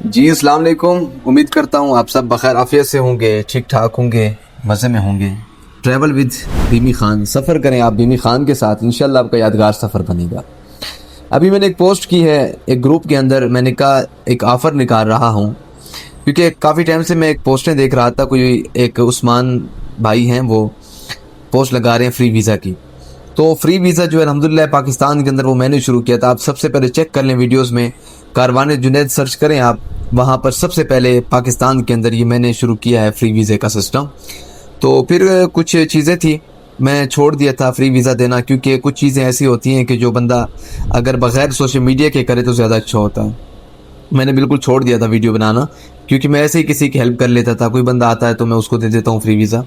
جی السلام علیکم، امید کرتا ہوں آپ سب بخیر عافیت سے ہوں گے، ٹھیک ٹھاک ہوں گے، مزے میں ہوں گے۔ ٹریول ود بیمی خان، سفر کریں آپ بیمی خان کے ساتھ، انشاءاللہ آپ کا یادگار سفر بنے گا۔ ابھی میں نے ایک پوسٹ کی ہے ایک گروپ کے اندر، میں نے کہا ایک آفر نکال رہا ہوں، کیونکہ کافی ٹائم سے میں ایک پوسٹیں دیکھ رہا تھا، کوئی ایک عثمان بھائی ہیں وہ پوسٹ لگا رہے ہیں فری ویزا کی۔ تو فری ویزا جو ہے الحمدللہ پاکستان کے اندر وہ میں نے شروع کیا تھا۔ آپ سب سے پہلے چیک کر لیں ویڈیوز میں، کاروان جنید سرچ کریں آپ، وہاں پر سب سے پہلے پاکستان کے اندر یہ میں نے شروع کیا ہے فری ویزے کا سسٹم۔ تو پھر کچھ چیزیں تھی میں چھوڑ دیا تھا فری ویزا دینا، کیونکہ کچھ چیزیں ایسی ہوتی ہیں کہ جو بندہ اگر بغیر سوشل میڈیا کے کرے تو زیادہ اچھا ہوتا ہے۔ میں نے بالکل چھوڑ دیا تھا ویڈیو بنانا، کیونکہ میں ایسے ہی کسی کی ہیلپ کر لیتا تھا، کوئی بندہ آتا ہے تو میں اس کو دے دیتا ہوں فری ویزا،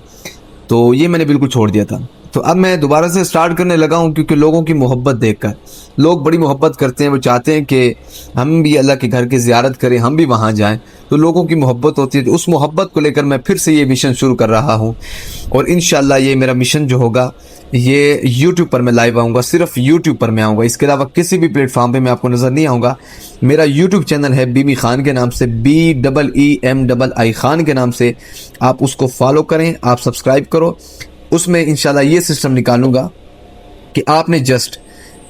تو یہ میں نے بالکل چھوڑ دیا تھا۔ تو اب میں دوبارہ سے سٹارٹ کرنے لگا ہوں، کیونکہ لوگوں کی محبت دیکھ کر، لوگ بڑی محبت کرتے ہیں، وہ چاہتے ہیں کہ ہم بھی اللہ کے گھر کی زیارت کریں، ہم بھی وہاں جائیں، تو لوگوں کی محبت ہوتی ہے۔ تو اس محبت کو لے کر میں پھر سے یہ مشن شروع کر رہا ہوں، اور انشاءاللہ یہ میرا مشن جو ہوگا یہ یوٹیوب پر میں لائیو آؤں گا، صرف یوٹیوب پر میں آؤں گا، اس کے علاوہ کسی بھی پلیٹ فارم پہ میں آپ کو نظر نہیں آؤں گا۔ میرا یوٹیوب چینل ہے بیمی خان کے نام سے، BEEMII خان کے نام سے، آپ اس کو فالو کریں، آپ سبسکرائب کرو۔ اس میں انشاءاللہ یہ سسٹم نکالوں گا کہ آپ نے جسٹ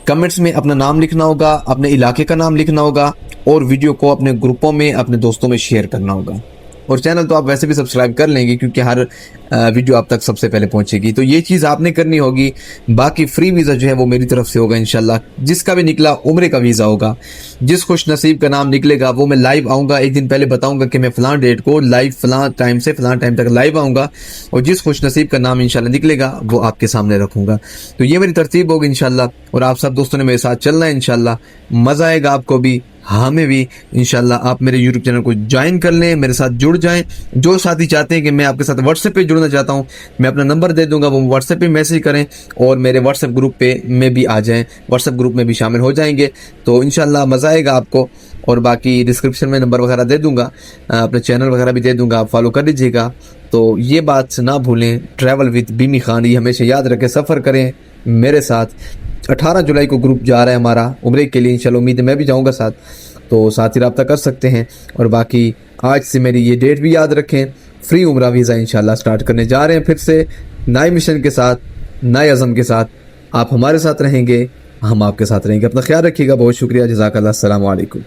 کمنٹس میں اپنا نام لکھنا ہوگا، اپنے علاقے کا نام لکھنا ہوگا، اور ویڈیو کو اپنے گروپوں میں اپنے دوستوں میں شیئر کرنا ہوگا۔ اور چینل تو آپ ویسے بھی سبسکرائب کر لیں گے، کیونکہ ہر ویڈیو آپ تک سب سے پہلے پہنچے گی، تو یہ چیز آپ نے کرنی ہوگی۔ باقی فری ویزا جو ہے وہ میری طرف سے ہوگا انشاءاللہ، جس کا بھی نکلا عمرے کا ویزا ہوگا، جس خوش نصیب کا نام نکلے گا وہ میں لائیو آؤں گا، ایک دن پہلے بتاؤں گا کہ میں فلاں ڈیٹ کو لائیو فلاں ٹائم سے فلاں ٹائم تک لائیو آؤں گا، اور جس خوش نصیب کا نام انشاءاللہ نکلے گا وہ آپ کے سامنے رکھوں گا۔ تو یہ میری ترتیب ہوگی انشاءاللہ، اور آپ سب دوستوں نے میرے ساتھ چلنا ہے انشاءاللہ، مزہ آئے گا آپ کو بھی، ہمیں بھی انشاءاللہ۔ آپ میرے یوٹیوب چینل کو جوائن کر لیں، میرے ساتھ جڑ جائیں۔ جو ساتھی چاہتے ہیں کہ میں آپ کے ساتھ واٹس ایپ پہ جڑنا چاہتا ہوں، میں اپنا نمبر دے دوں گا، وہ واٹس ایپ پہ میسج کریں، اور میرے واٹس ایپ گروپ پہ میں بھی آ جائیں، واٹس ایپ گروپ میں بھی شامل ہو جائیں گے، تو انشاءاللہ مزہ آئے گا آپ کو۔ اور باقی ڈسکرپشن میں نمبر وغیرہ دے دوں گا، اپنے چینل وغیرہ بھی دے دوں گا، آپ فالو کر لیجیے گا۔ تو یہ بات نہ بھولیں، ٹریول وتھ بیمی خان یہ ہمیشہ یاد رکھیں، سفر کریں میرے ساتھ۔ 18 جولائی کو گروپ جا رہا ہے ہمارا عمرے کے لیے، انشاءاللہ امید ہے میں بھی جاؤں گا ساتھ، تو ساتھ ہی رابطہ کر سکتے ہیں۔ اور باقی آج سے میری یہ ڈیٹ بھی یاد رکھیں، فری عمرہ ویزا انشاءاللہ سٹارٹ کرنے جا رہے ہیں پھر سے، نئے مشن کے ساتھ، نئے عزم کے ساتھ۔ آپ ہمارے ساتھ رہیں گے، ہم آپ کے ساتھ رہیں گے۔ اپنا خیال رکھیے گا، بہت شکریہ، جزاک اللہ، السلام علیکم۔